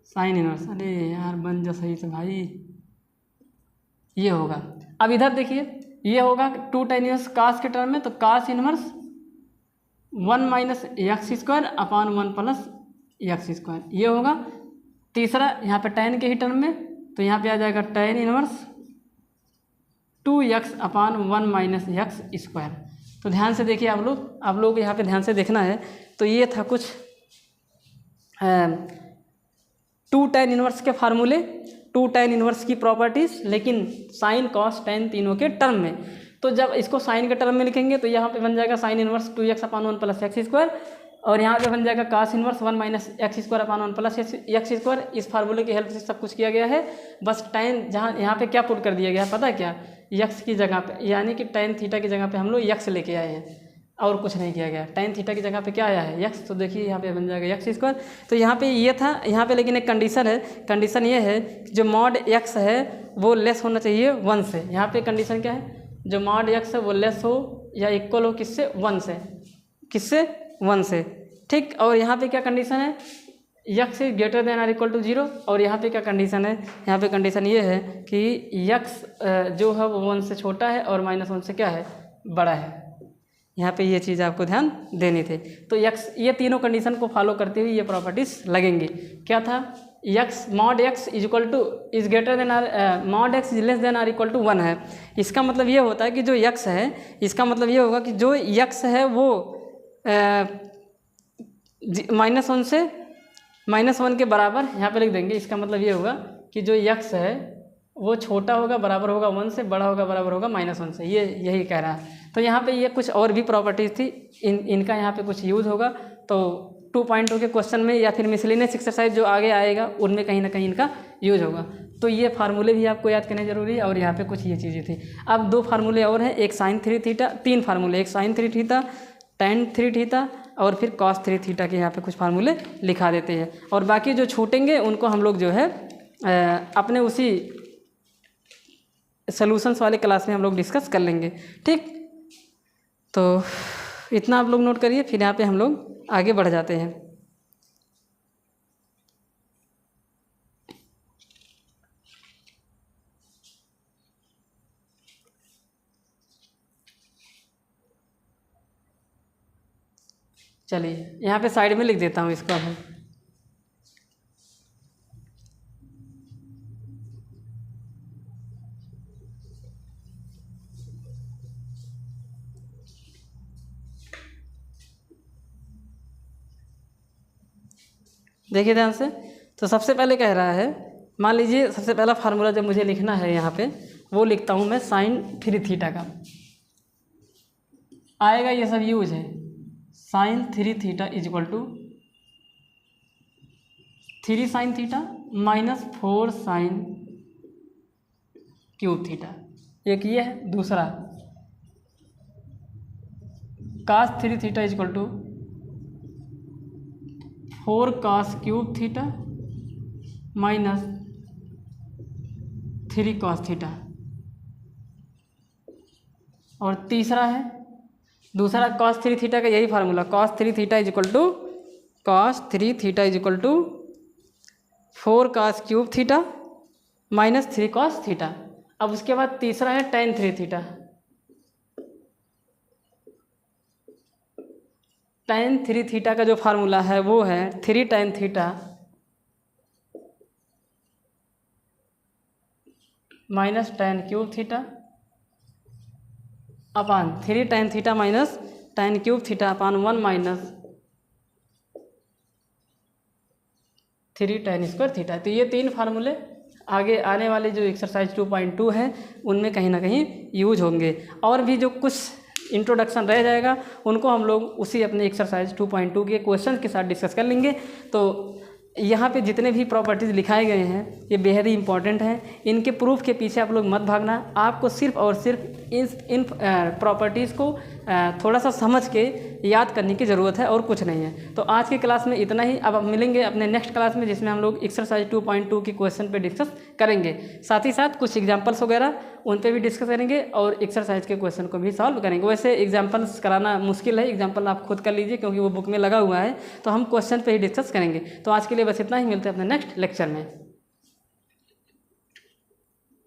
साइन इनवर्स। अरे यार बन जा सही से भाई, ये होगा। अब इधर देखिए, ये होगा 2 tan इनवर्स कास के टर्म में, तो cos inverse 1 minus x square upon 1 plus x square, ये होगा। तीसरा यहाँ पे tan के ही टर्म में, तो यहाँ पे आ जाएगा tan inverse 2x upon 1 minus x square. तो ध्यान से देखिए आप लोग यहाँ पे ध्यान से देखना है। तो ये था कुछ 2 tan इनवर्स के फार्मूले, 2 tan इनवर्स की प्रॉपर्टीज़, लेकिन साइन कॉस tan तीनों के टर्म में। तो जब इसको साइन के टर्म में लिखेंगे तो यहाँ पे बन जाएगा sine inverse 2x upon 1 plus x square, और यहाँ पे बन जाएगा cos inverse 1 minus x square upon 1 plus x square. इस फार्मूले की हेल्प से सब कुछ किया गया है। बस tan जहाँ यहाँ पे क्या पुट कर दिया गया है पता है क्या, x की जगह पे, यानी कि tan थीटा की जगह पे हम लोग x लेके आए हैं और कुछ नहीं किया गया। tan थीटा की जगह पे क्या आया है, x। तो देखिए यहाँ पे बन जाएगा एक्स स्क्वायर। तो यहाँ पे ये था, यहाँ पे लेकिन एक कंडीशन है, कंडीशन ये है कि जो मॉड x है वो लेस होना चाहिए 1 से। यहाँ पे कंडीशन क्या है, जो मॉड x है वो लेस हो या इक्वल हो किससे, 1 से, किससे 1 से। ठीक, और यहाँ पे क्या कंडीशन है, x is greater than or equal to 0। और यहाँ पे क्या कंडीशन है, यहाँ पे कंडीशन ये है कि x जो है वो 1 से छोटा है और -1 से क्या है, बड़ा है। यहाँ पे ये चीज़ आपको ध्यान देनी थी। तो x, ये तीनों कंडीशन को फॉलो करते हुए ये प्रॉपर्टीज़ लगेंगी। क्या था, x mod x is equal to is greater than or, mod x is less than or equal to 1 है। इसका मतलब ये होता है कि जो x है, इसका मतलब ये होगा कि जो x है वो -1 से -1 के बराबर यहाँ पे लिख देंगे। इसका मतलब ये होगा कि जो x है वो छोटा होगा, बराबर होगा 1 से, बड़ा होगा, बराबर होगा -1 से। ये यही कह रहा है। तो यहाँ पे ये कुछ और भी प्रॉपर्टीज़ थी, इनका यहाँ पे कुछ यूज़ होगा। तो 2.2 के क्वेश्चन में या फिर मिसलेनियस एक्सरसाइज जो आगे आएगा उनमें कहीं ना कहीं इनका यूज़ होगा। तो ये फार्मूले भी आपको याद करने जरूरी है। और यहाँ पे कुछ ये चीज़ें थी। अब 2 फार्मूले और हैं, एक sin 3 थीटा, 3 फार्मूले, एक sin 3 थीटा, tan 3 थीटा और फिर cos 3 थीटा के यहाँ पे कुछ फार्मूले लिखा देते हैं। और बाकी जो छूटेंगे उनको हम लोग जो है अपने उसी सॉल्यूशंस वाले क्लास में हम लोग डिस्कस कर लेंगे। ठीक, तो इतना आप लोग नोट करिए, फिर यहाँ पे हम लोग आगे बढ़ जाते हैं। चलिए यहाँ पे साइड में लिख देता हूँ इसको अब। देखिए ध्यान से, तो सबसे पहले कह रहा है, मान लीजिए सबसे पहला फार्मूला जब मुझे लिखना है यहाँ पे, वो लिखता हूँ मैं साइन 3 थीटा का आएगा, ये सब यूज है। Sine 3 theta is equal to 3 sine theta minus 4 sine cube theta, एक ये है। दूसरा cos 3 theta is equal to 4 cos cube theta minus 3 cos theta. और तीसरा है, दूसरा कॉस 3 थीटा का यही formula, cos 3 theta is equal to 4 cos cube theta minus 3 cos theta. अब उसके बाद तीसरा है tan 3 थीटा। tan 3 थीटा का जो फार्मूला है वो है 3 tan theta minus tan cube theta upon 3 tan theta minus tan cube theta upon 1 minus 3 tan square theta. तो ये 3 फार्मूले आगे आने वाले जो एक्सरसाइज 2.2 है उनमें कहीं ना कहीं यूज होंगे, और भी जो कुछ इंट्रोडक्शन रह जाएगा उनको हम लोग उसी अपने एक्सरसाइज 2.2 के क्वेश्चन के साथ डिस्कस कर लेंगे। तो यहाँ पे जितने भी प्रॉपर्टीज़ लिखाए गए हैं ये बेहद ही इंपॉर्टेंट हैं, इनके प्रूफ के पीछे आप लोग मत भागना। आपको सिर्फ और सिर्फ इन प्रॉपर्टीज़ को थोड़ा सा समझ के याद करने की ज़रूरत है और कुछ नहीं है। तो आज की क्लास में इतना ही। अब मिलेंगे अपने नेक्स्ट क्लास में जिसमें हम लोग एक्सरसाइज 2.2 की क्वेश्चन पे डिस्कस करेंगे, साथ ही साथ कुछ एग्जाम्पल्स वगैरह उन पे भी डिस्कस करेंगे और एक्सरसाइज के क्वेश्चन को भी सॉल्व करेंगे। वैसे एग्जाम्पल्स कराना मुश्किल है, एग्जाम्पल आप खुद कर लीजिए क्योंकि वो बुक में लगा हुआ है, तो हम क्वेश्चन पे ही डिस्कस करेंगे। तो आज के लिए बस इतना ही, मिलते हैं अपने नेक्स्ट लेक्चर में।